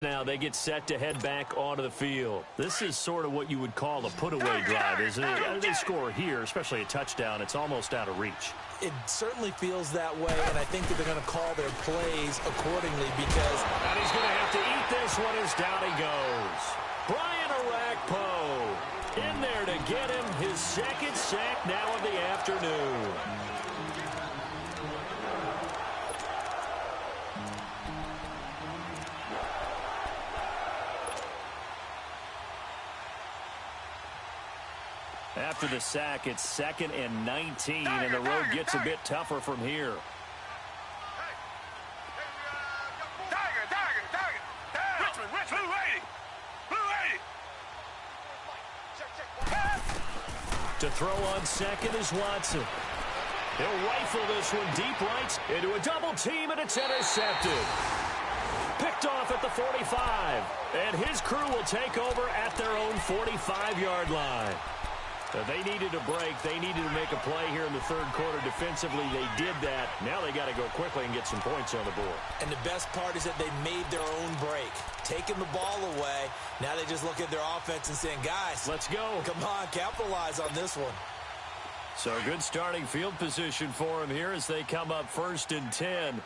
Now they get set to head back onto the field. This is sort of what you would call a put-away drive, isn't it? They score here, especially a touchdown. It's almost out of reach. It certainly feels that way, and I think that they're going to call their plays accordingly because... And he's going to have to eat this one as down he goes. Brian Arakpo in there to get him his second sack now of the afternoon. After the sack, it's 2nd and 19, and the road gets a bit tougher from here. To throw on second is Watson. He'll rifle this one deep right into a double team, and it's intercepted. Picked off at the 45, and his crew will take over at their own 45-yard line. They needed a break. They needed to make a play here in the third quarter. Defensively, they did that. Now they got to go quickly and get some points on the board. And the best part is that they made their own break. Taking the ball away. Now they just look at their offense and saying, guys, let's go. Come on, capitalize on this one. So good starting field position for them here as they come up 1st and 10.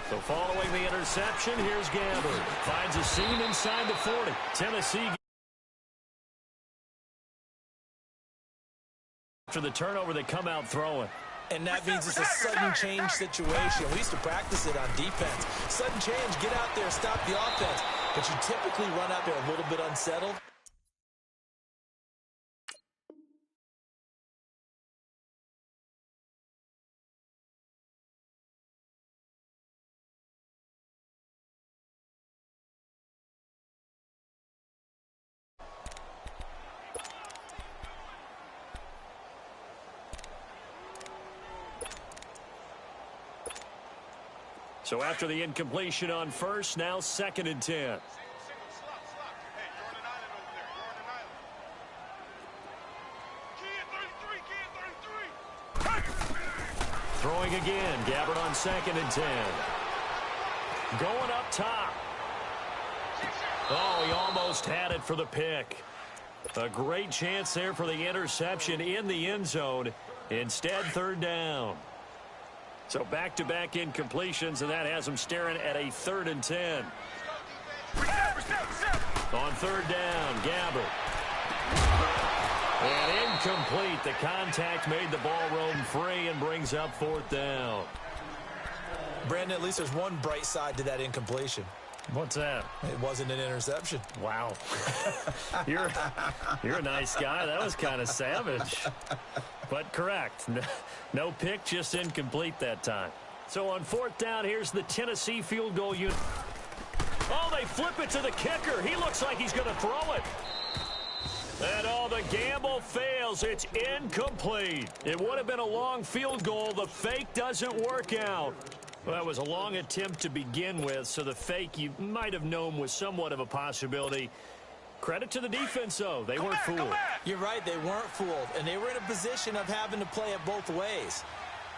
So following the interception, here's Gabbert. Finds a seam inside the 40. Tennessee. After the turnover, they come out throwing. And that means it's a sudden change situation. We used to practice it on defense. Sudden change, get out there, stop the offense. But you typically run out there a little bit unsettled. So after the incompletion on first, now 2nd and 10. Throwing again. Gabbert on 2nd and 10. Going up top. Oh, he almost had it for the pick. A great chance there for the interception in the end zone. Instead, 3rd down. So back-to-back incompletions, and that has them staring at a 3rd and 10. On 3rd down, Gabbert. And incomplete. The contact made the ball roam free and brings up 4th down. Brandon, at least there's one bright side to that incompletion. What's that? It wasn't an interception. Wow. You're a nice guy. That was kind of savage. But correct. No pick, just incomplete that time. So on 4th down, here's the Tennessee field goal unit. Oh, they flip it to the kicker. He looks like he's going to throw it. And the gamble fails. It's incomplete. It would have been a long field goal. The fake doesn't work out. Well, that was a long attempt to begin with, so the fake you might have known was somewhat of a possibility. Credit to the defense, though. They weren't fooled. You're right, they weren't fooled, and they were in a position of having to play it both ways.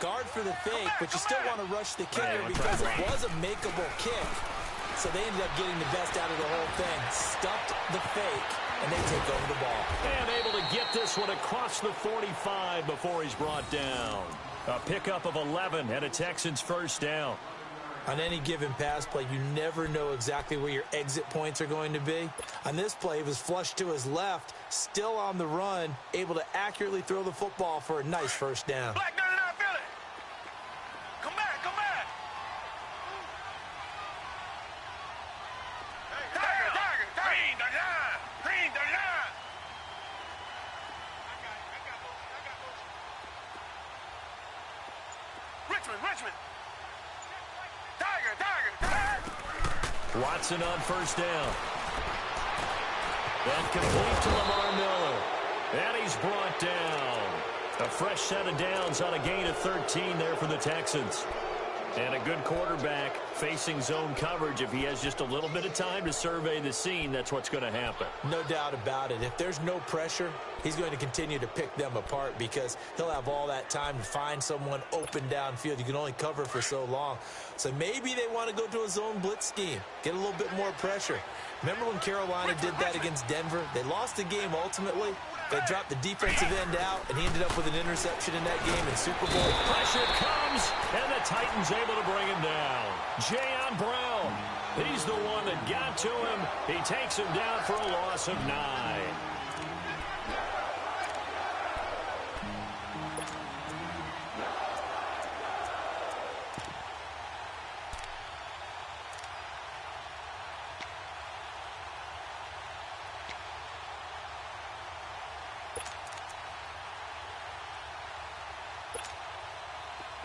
Guard for the fake, but you still want to rush the kicker because it was a makeable kick. So they ended up getting the best out of the whole thing. Stuffed the fake, and they take over the ball. And able to get this one across the 45 before he's brought down. A pickup of 11 and a Texans 1st down. On any given pass play, you never know exactly where your exit points are going to be. On this play, he was flushed to his left, still on the run, able to accurately throw the football for a nice 1st down. Black 99 Philly. Come back, come back. Tiger, Tiger, Green the line, Green the line. Richmond. Tiger. Watson on 1st down. And complete to Lamar Miller. And he's brought down. A fresh set of downs on a gain of 13 there for the Texans. And a good quarterback facing zone coverage, if he has just a little bit of time to survey the scene, that's what's going to happen. No doubt about it. If there's no pressure, he's going to continue to pick them apart because he'll have all that time to find someone open downfield. You can only cover for so long. So maybe they want to go to a zone blitz scheme, get a little bit more pressure. Remember when Carolina did that against Denver? They lost the game ultimately. They dropped the defensive end out, and he ended up with an interception in that game in Super Bowl. Pressure comes, and the Titans able to bring him down. Jayon Brown, he's the one that got to him. He takes him down for a loss of 9.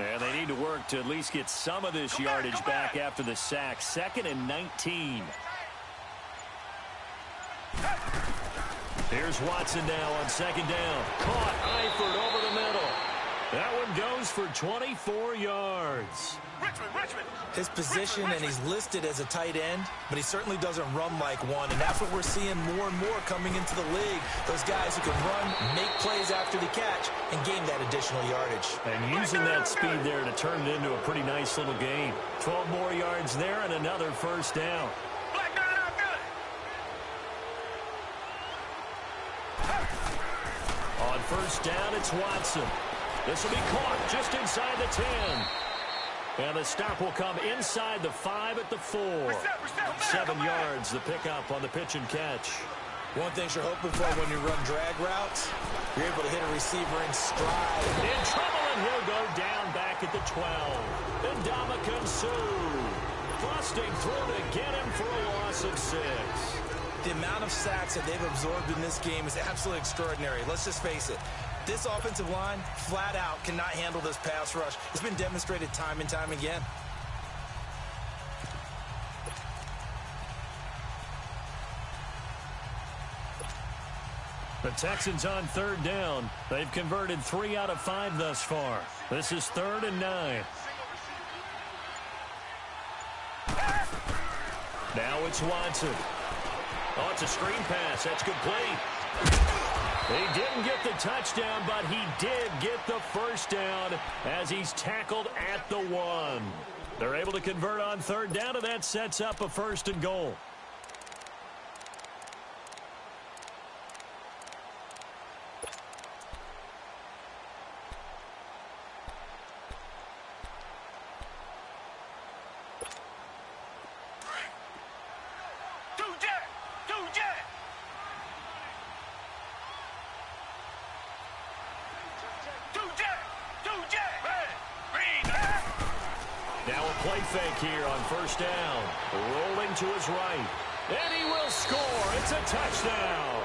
And they need to work to at least get some of this yardage back after the sack. 2nd and 19. Here's Watson now on 2nd down. Caught Eifert over the middle. That one goes for 24 yards. Richmond. His position, and he's listed as a tight end, but he certainly doesn't run like one, and that's what we're seeing more and more coming into the league. Those guys who can run, make plays after the catch, and gain that additional yardage. And using that speed there to turn it into a pretty nice little game. 12 more yards there and another first down. On first down, it's Watson. This will be caught just inside the 10. And the stop will come inside the 5 at the 4. 7 yards, the pickup on the pitch and catch. One thing you're hoping for when you run drag routes, you're able to hit a receiver in stride. In trouble, and he'll go down back at the 12. And Ndamukong Suh busting through to get him for a loss of 6. The amount of sacks that they've absorbed in this game is absolutely extraordinary. Let's just face it. This offensive line, flat out, cannot handle this pass rush. It's been demonstrated time and time again. The Texans on 3rd down. They've converted 3 out of 5 thus far. This is 3rd and 9. Now it's Watson. Oh, it's a screen pass. That's complete. He didn't get the touchdown, but he did get the first down as he's tackled at the 1. They're able to convert on 3rd down, and that sets up a 1st and goal. Now a play fake here on 1st down. Rolling to his right. And he will score. It's a touchdown.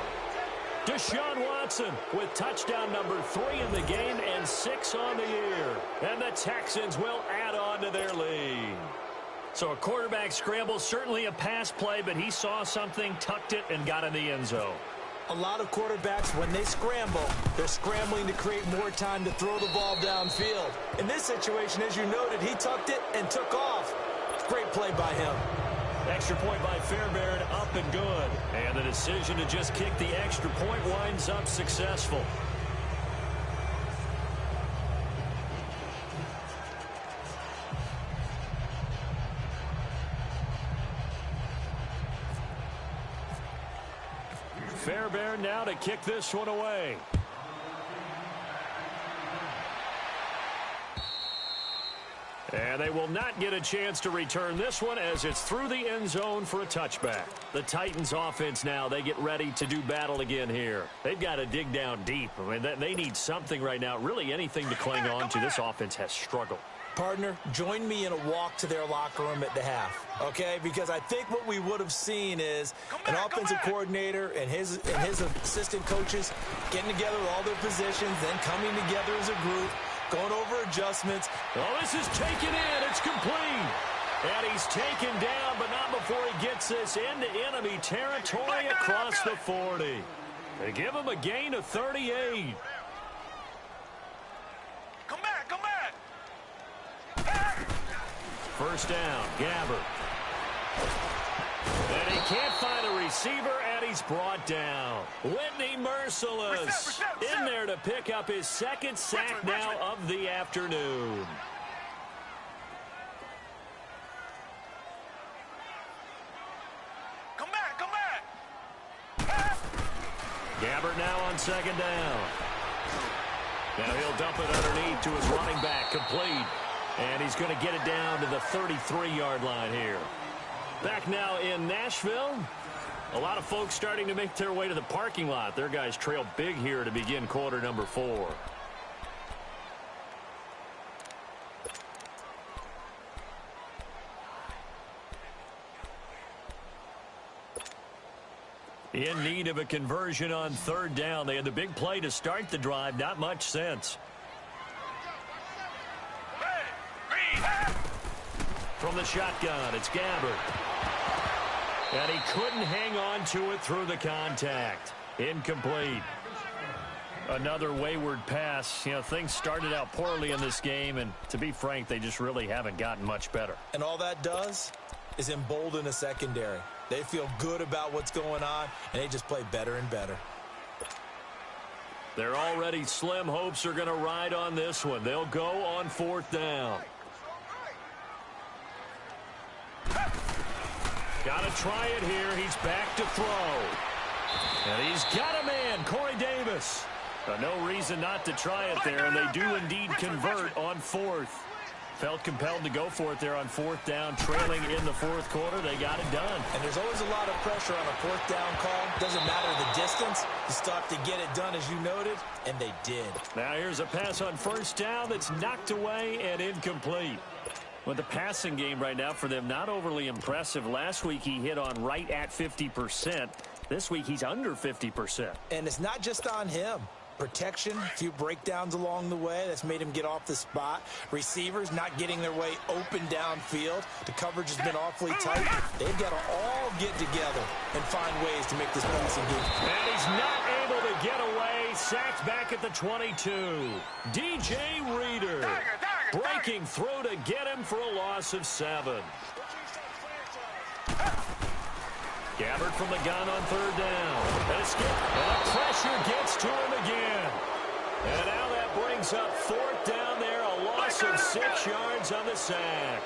Deshaun Watson with touchdown number 3 in the game and 6 on the year. And the Texans will add on to their lead. So a quarterback scramble, certainly a pass play, but he saw something, tucked it, and got in the end zone. A lot of quarterbacks, when they scramble, they're scrambling to create more time to throw the ball downfield. In this situation, as you noted, he tucked it and took off. Great play by him. Extra point by Fairbairn, up and good. And the decision to just kick the extra point winds up successful. Fairbairn now to kick this one away. And they will not get a chance to return this one as it's through the end zone for a touchback. The Titans offense now, they get ready to do battle again here. They've got to dig down deep. I mean, they need something right now, really anything to cling on to. This offense has struggled. Partner, join me in a walk to their locker room at the half, okay? Because I think what we would have seen is an offensive coordinator and his assistant coaches getting together with all their positions, then coming together as a group, going over adjustments. Oh, this is taken in. It's complete. And he's taken down, but not before he gets this into enemy territory across the 40. They give him a gain of 38. Come back. First down, Gabbert. And he can't find a receiver, and he's brought down. Whitney Merciless in there to pick up his second sack now of the afternoon. Come back. Gabbert now on second down. Now he'll dump it underneath to his running back, complete. And he's going to get it down to the 33-yard line here. Back now in Nashville. A lot of folks starting to make their way to the parking lot. Their guys trail big here to begin quarter number 4. In need of a conversion on third down. They had the big play to start the drive. Not much sense. From the shotgun, it's Gabbert. And he couldn't hang on to it through the contact. Incomplete. Another wayward pass. You know, things started out poorly in this game, and to be frank, they just really haven't gotten much better. And all that does is embolden a secondary. They feel good about what's going on, and they just play better and better. Their already slim hopes are going to ride on this one. They'll go on fourth down. Got to try it here. He's back to throw. And he's got a man, Corey Davis. No reason not to try it there, and they do indeed convert on fourth. Felt compelled to go for it there on fourth down, trailing in the fourth quarter. They got it done. And there's always a lot of pressure on a fourth down call. Doesn't matter the distance. You still have to get it done, as you noted, and they did. Now here's a pass on first down that's knocked away and incomplete. Well, the passing game right now for them, not overly impressive. Last week he hit on right at 50%. This week he's under 50%. And it's not just on him. Protection, a few breakdowns along the way. That's made him get off the spot. Receivers not getting their way open downfield. The coverage has been awfully tight. They've got to all get together and find ways to make this passing game. And he's not able to get away. Sacked back at the 22. DJ Reader breaking through to get him for a loss of 7. Gabbert from the gun on third down. And a skip. And the pressure gets to him again. And now that brings up fourth down there. A loss of 6 yards on the sack.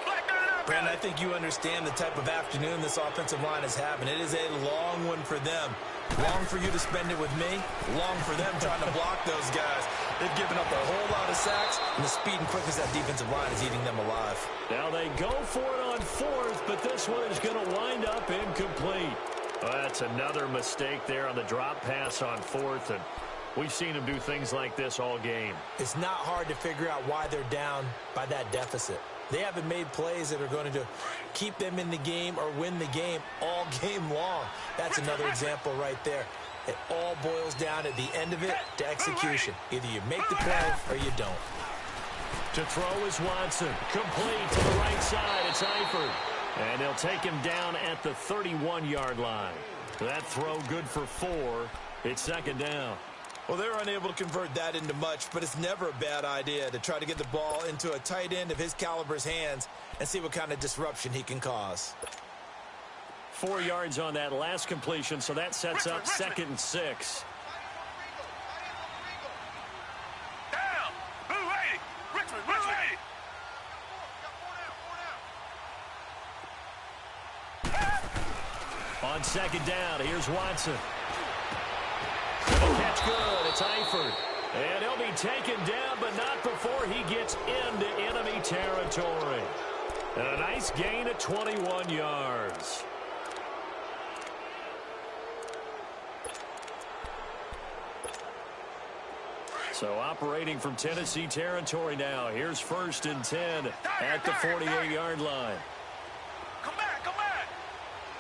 Brandon, I think you understand the type of afternoon this offensive line is having. It is a long one for them. Long for you to spend it with me. Long for them trying to block those guys. They've given up a whole lot of sacks, and the speed and quickness of that defensive line is eating them alive. Now they go for it on fourth, but this one is going to wind up incomplete. Well, that's another mistake there on the drop pass on fourth, and we've seen them do things like this all game. It's not hard to figure out why they're down by that deficit. They haven't made plays that are going to keep them in the game or win the game all game long. That's another example right there. It all boils down at the end of it to execution. Either you make the play or you don't. To throw is Watson. Complete to the right side. It's Eifert. And they'll take him down at the 31-yard line. That throw good for 4. It's second down. Well, they're unable to convert that into much, but it's never a bad idea to try to get the ball into a tight end of his caliber's hands and see what kind of disruption he can cause. 4 yards on that last completion, so that sets up second and 6. Down. Blue 80. Richmond, Blue 80. On second down, here's Watson. And the catch good. It's Eifert. And he'll be taken down, but not before he gets into enemy territory. And a nice gain of 21 yards. So operating from Tennessee territory now. Here's first and 10 at the 48-yard line. Come back, come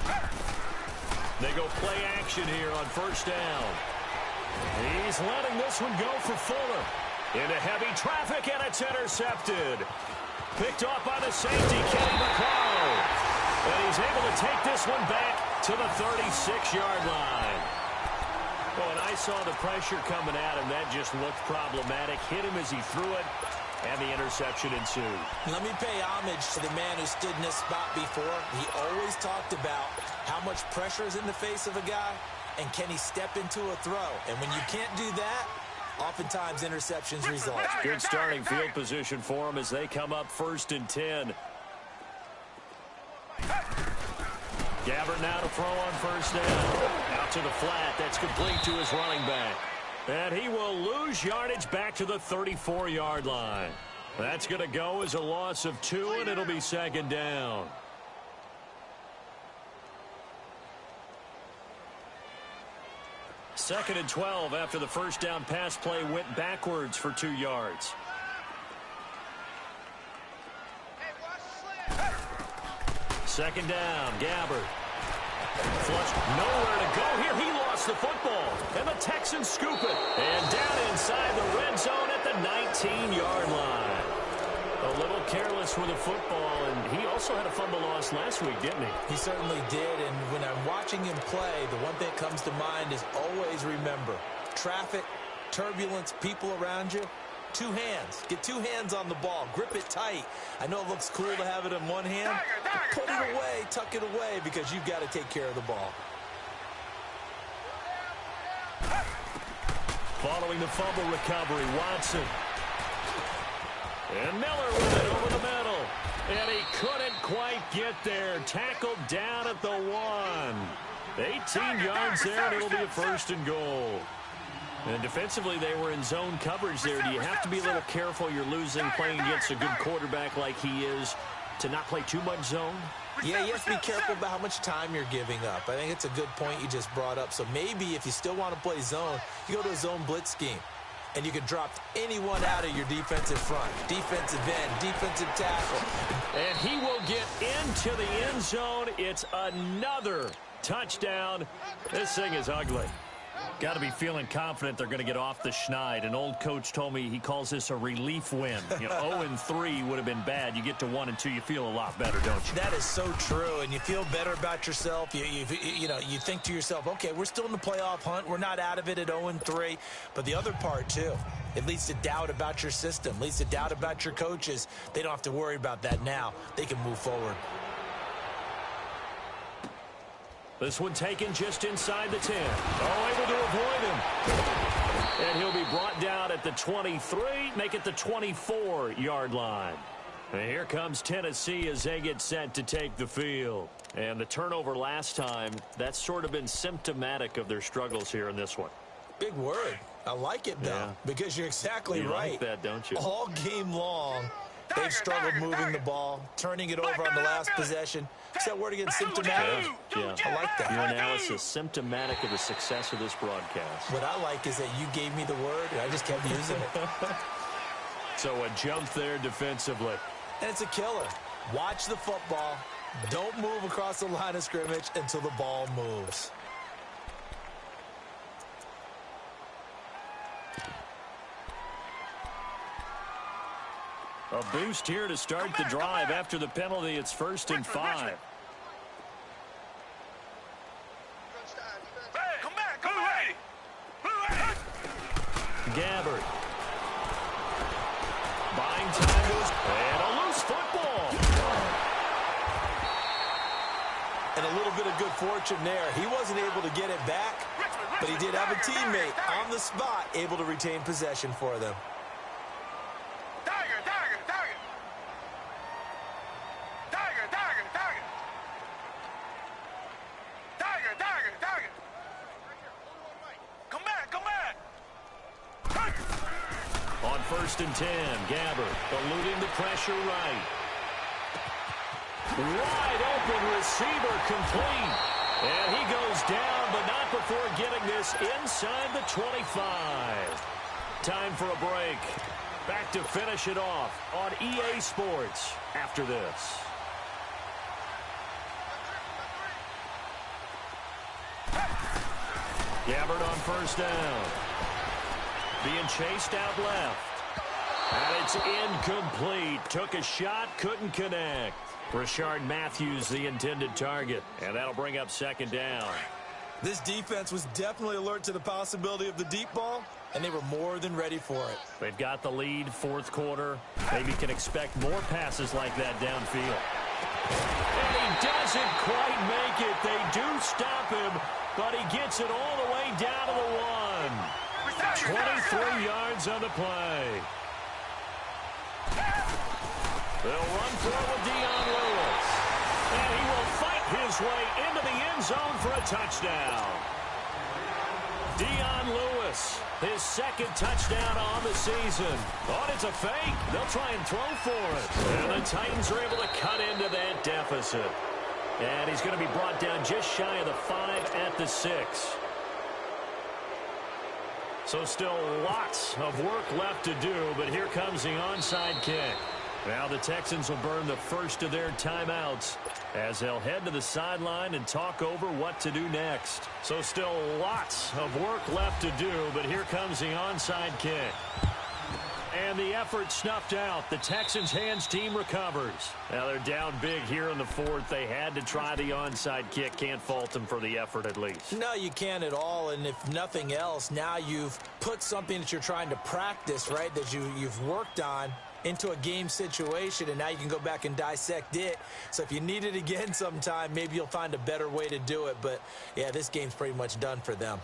back. They go play action here on first down. He's letting this one go for Fuller. Into heavy traffic, and it's intercepted. Picked off by the safety, Kenny McCall. And he's able to take this one back to the 36-yard line. Oh, and I saw the pressure coming at him. That just looked problematic. Hit him as he threw it, and the interception ensued. Let me pay homage to the man who stood in this spot before. He always talked about how much pressure is in the face of a guy, and can he step into a throw. And when you can't do that, oftentimes interceptions result. Good starting field position for him as they come up 1st and 10. Gabbert now to throw on 1st down. Out to the flat. That's complete to his running back. And he will lose yardage back to the 34-yard line. That's going to go as a loss of 2, and it'll be 2nd down. Second and 12 after the 1st down pass play went backwards for 2 yards. Second down, Gabbert. Flush, nowhere to go here. He lost the football, and the Texans scoop it. And down inside the red zone at the 19-yard line. A little careless with the football, and he also had a fumble loss last week, didn't he? He certainly did, and when I'm watching him play, the one thing that comes to mind is always remember, traffic, turbulence, people around you, 2 hands. Get 2 hands on the ball. Grip it tight. I know it looks cool to have it in one hand, but put it away, tuck it away, because you've got to take care of the ball. Following the fumble recovery, Watson. And Miller with it over the middle. And he couldn't quite get there. Tackled down at the 1. 18 yards there, and it'll be a 1st and goal. And defensively, they were in zone coverage there. Do you have to be a little careful? You're losing playing against a good quarterback like he is to not play too much zone? Yeah, you have to be careful about how much time you're giving up. I think it's a good point you just brought up. So maybe if you still want to play zone, you go to a zone blitz scheme. And you can drop anyone out of your defensive front. Defensive end, defensive tackle. And he will get into the end zone. It's another touchdown. This thing is ugly. Got to be feeling confident they're going to get off the schneid. An old coach told me he calls this a relief win. 0-3 would have been bad. You get to 1 and 2, you feel a lot better, don't you? That is so true, and you feel better about yourself. You think to yourself, okay, we're still in the playoff hunt. We're not out of it at 0-3. But the other part, too, it leads to doubt about your system, leads to doubt about your coaches. They don't have to worry about that now. They can move forward. This one taken just inside the 10. Oh, able to avoid him. And he'll be brought down at the 23, make it the 24-yard line. And here comes Tennessee as they get set to take the field. And the turnover last time, that's sort of been symptomatic of their struggles here in this one. Big word. I like it, though, because you're exactly right. You like that, don't you? All game long, they've struggled moving the ball, turning it over on the last possession. Is that word again, symptomatic? Yeah. I like that. Your analysis, symptomatic of the success of this broadcast. What I like is that you gave me the word, and I just kept using it. So a jump there defensively. And it's a killer. Watch the football. Don't move across the line of scrimmage until the ball moves. A boost here to start the drive. After the penalty, it's 1st and 5. Come back, come away. Gabbert. Buying time goes, and a loose football. And a little bit of good fortune there. He wasn't able to get it back, but he did have a teammate on the spot able to retain possession for them. On 1st and 10, Gabbert eluding the pressure right. Wide open receiver complete. And he goes down, but not before getting this inside the 25. Time for a break. Back to finish it off on EA Sports after this. Gabbert on 1st down. Being chased out left. And it's incomplete. Took a shot, couldn't connect. Rashard Matthews, the intended target. And that'll bring up 2nd down. This defense was definitely alert to the possibility of the deep ball, and they were more than ready for it. They've got the lead, fourth quarter. Maybe can expect more passes like that downfield. And he doesn't quite make it. They do stop him, but he gets it all the way down to the 1. 23 yards on the play. They'll run for it with Dion Lewis. And he will fight his way into the end zone for a touchdown. Dion Lewis, his second touchdown on the season. Oh, it's a fake. They'll try and throw for it. And the Titans are able to cut into that deficit. And he's going to be brought down just shy of the 5 at the 6. So still lots of work left to do, but here comes the onside kick. Now the Texans will burn the first of their timeouts as they'll head to the sideline and talk over what to do next. So still lots of work left to do, but here comes the onside kick. And the effort snuffed out. The Texans' hands team recovers. Now they're down big here in the fourth. They had to try the onside kick. Can't fault them for the effort at least. No, you can't at all. And if nothing else, now you've put something that you're trying to practice, right, that you've worked on into a game situation, and now you can go back and dissect it. So if you need it again sometime, maybe you'll find a better way to do it. But, yeah, this game's pretty much done for them.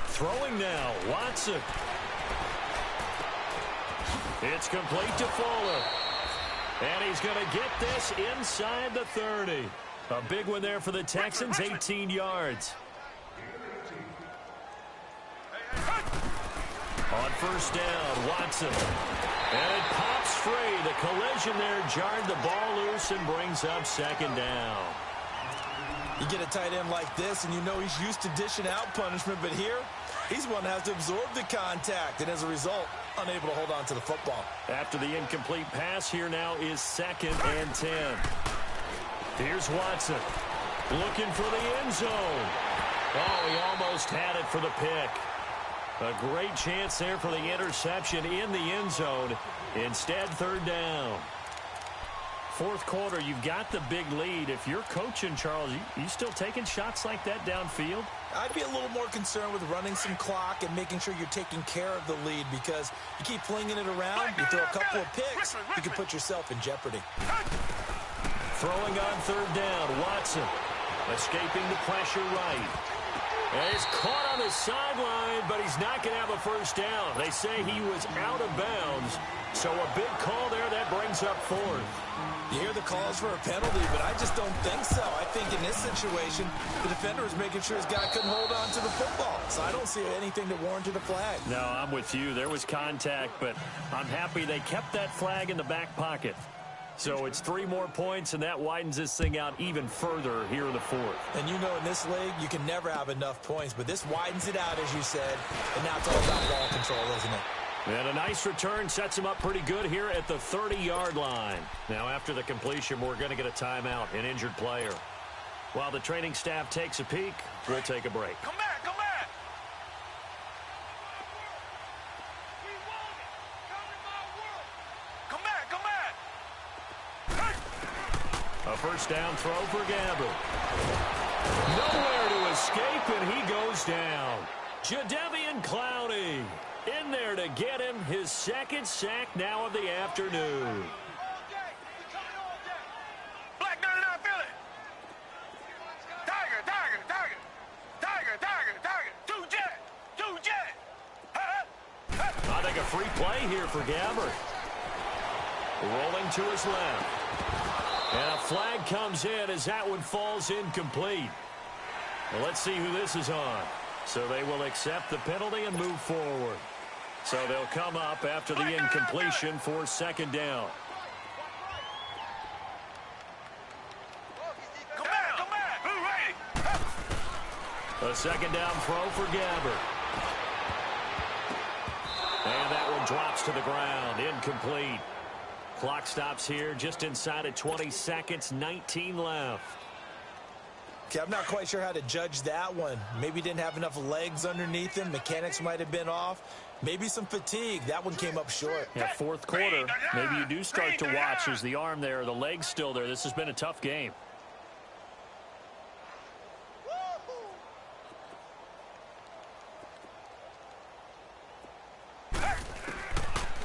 Throwing now, Watson. It's complete to Fuller. And he's going to get this inside the 30. A big one there for the Texans, 18 yards. On first down, Watson. And it pops free. The collision there jarred the ball loose and brings up second down. You get a tight end like this, and you know he's used to dishing out punishment, but here, he's one that has to absorb the contact, and as a result, unable to hold on to the football. After the incomplete pass, here now is 2nd and 10. Here's Watson, looking for the end zone. Oh, he almost had it for the pick. A great chance there for the interception in the end zone. Instead, third down. Fourth quarter, you've got the big lead. If you're coaching, Charles, you still taking shots like that downfield? I'd be a little more concerned with running some clock and making sure you're taking care of the lead, because you keep flinging it around, you throw a couple of picks, you can put yourself in jeopardy. Throwing on third down, Watson escaping the pressure right. And he's caught on the sideline, but he's not going to have a first down. They say he was out of bounds, so a big call there that brings up fourth. You hear the calls for a penalty, but I just don't think so. I think in this situation, the defender is making sure his guy couldn't hold on to the football. So I don't see anything that warranted a flag. No, I'm with you. There was contact, but I'm happy they kept that flag in the back pocket. So it's 3 more points, and that widens this thing out even further here in the fourth. And you know in this league, you can never have enough points, but this widens it out, as you said, and now it's all about ball control, isn't it? And a nice return sets him up pretty good here at the 30-yard line. Now, after the completion, we're going to get a timeout, an injured player. While the training staff takes a peek, we'll take a break. Come back, come back. Come back, come back. A first down throw for Gabbert. Nowhere to escape, and he goes down. Jadeveon Clowney in there to get him his second sack now of the afternoon. Black 99 Philly. Tiger, tiger, tiger. Tiger, tiger, tiger. Two jet. Two jet. I think a free play here for Gabbert. Rolling to his left. And a flag comes in as that one falls incomplete. Well, let's see who this is on. So they will accept the penalty and move forward. So they'll come up after the incompletion for second down. Come back, come back. Blue ready. A second down throw for Gabbert. And that one drops to the ground. Incomplete. Clock stops here just inside of 20 seconds. 19 left. Okay, I'm not quite sure how to judge that one. Maybe didn't have enough legs underneath him. Mechanics might have been off. Maybe some fatigue. That one came up short. Yeah, fourth quarter, maybe you do start to watch. Is the arm there, the leg's still there. This has been a tough game.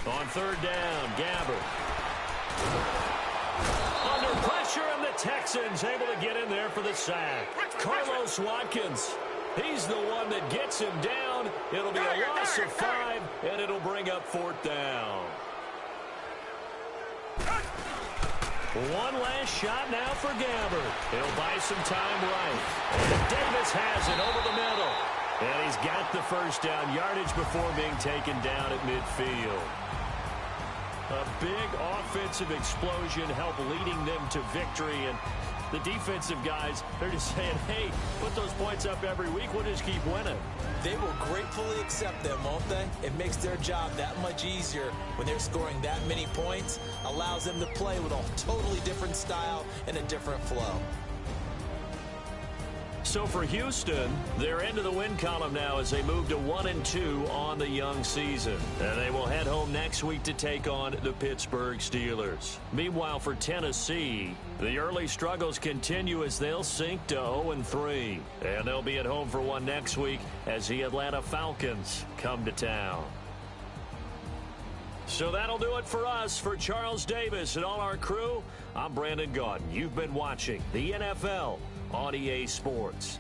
On third down, Gabbert. Under pressure, and the Texans able to get in there for the sack. Carlos Watkins, he's the one that gets him down. It'll be a loss of 5, and it'll bring up fourth down. One last shot now for Gabbert. He'll buy some time right. And Davis has it over the middle. And he's got the first down yardage before being taken down at midfield. A big offensive explosion helped leading them to victory. And the defensive guys, they're just saying, hey, put those points up every week. We'll just keep winning. They will gratefully accept them, won't they? It makes their job that much easier when they're scoring that many points. Allows them to play with a totally different style and a different flow. So for Houston, they're into the win column now as they move to 1-2 on the young season. And they will head home next week to take on the Pittsburgh Steelers. Meanwhile, for Tennessee, the early struggles continue as they'll sink to 0-3. And they'll be at home for one next week as the Atlanta Falcons come to town. So that'll do it for us. For Charles Davis and all our crew, I'm Brandon Gaudin. You've been watching the NFL on EA Sports.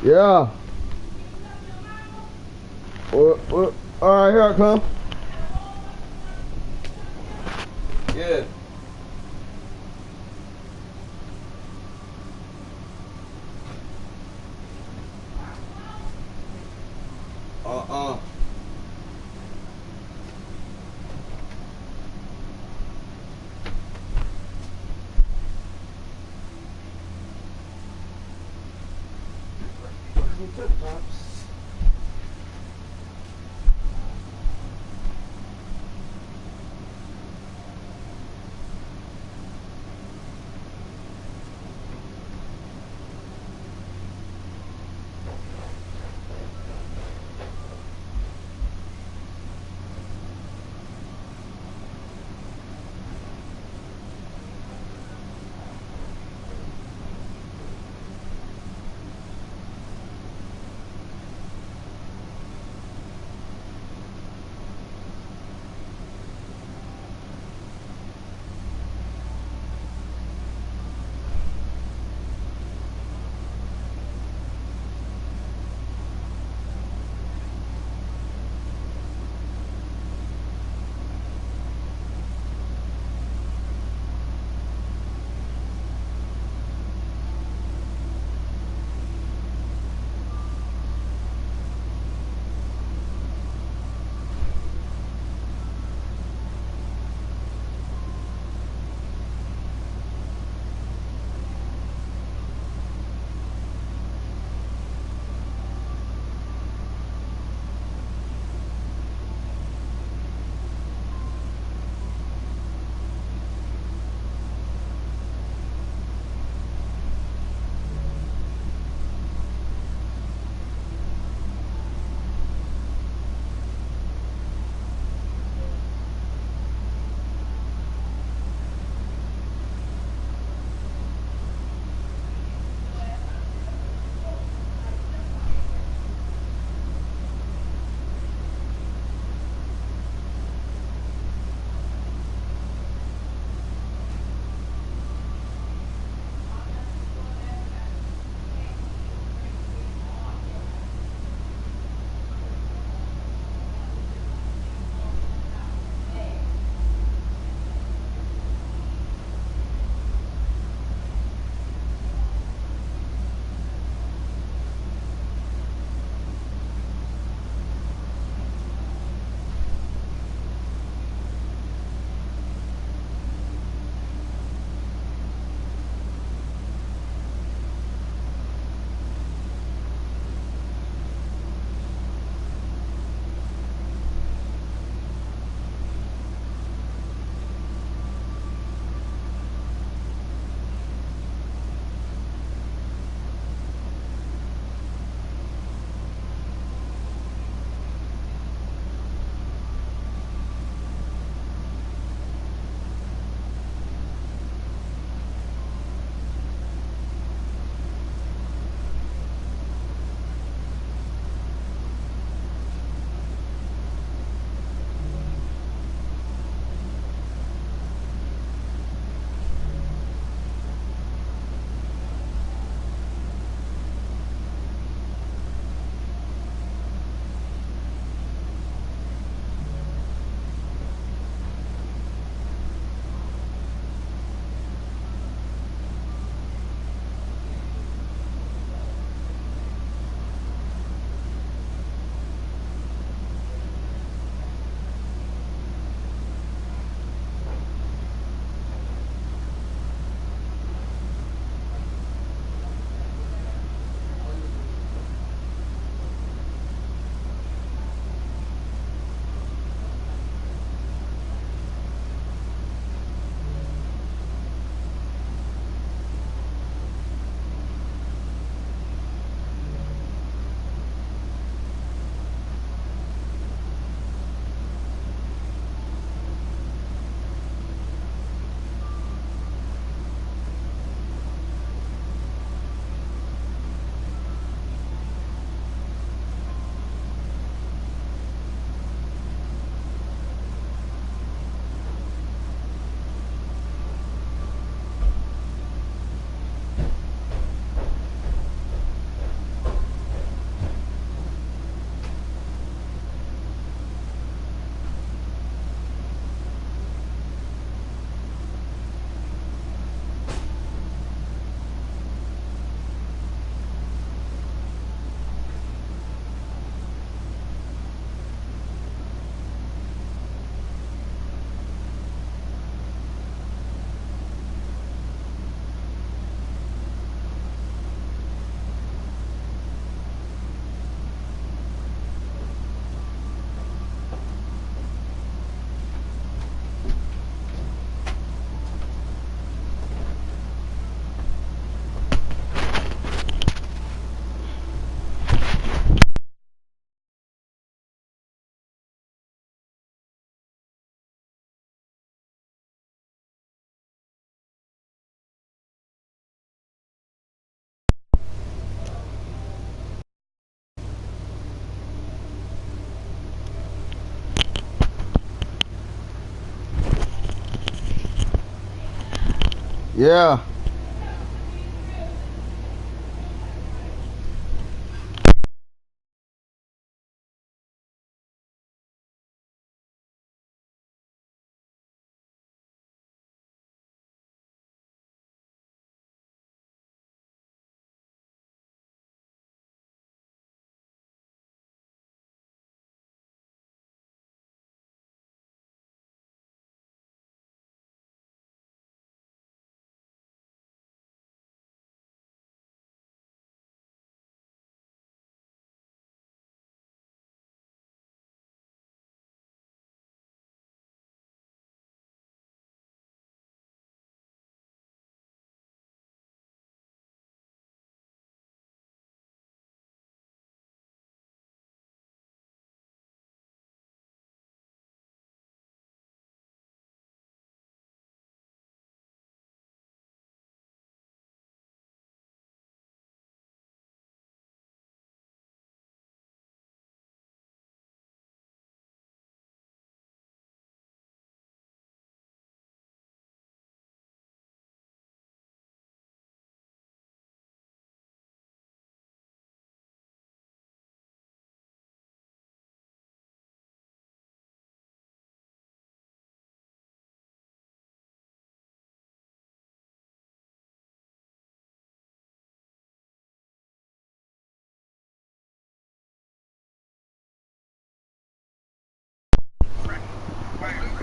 Yeah. What? All right, here I come. Yeah. Yeah.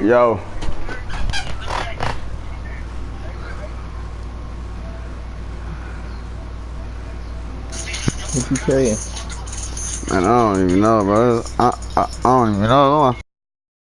Yo. What you saying? Man, I don't even know, bro. I don't even know.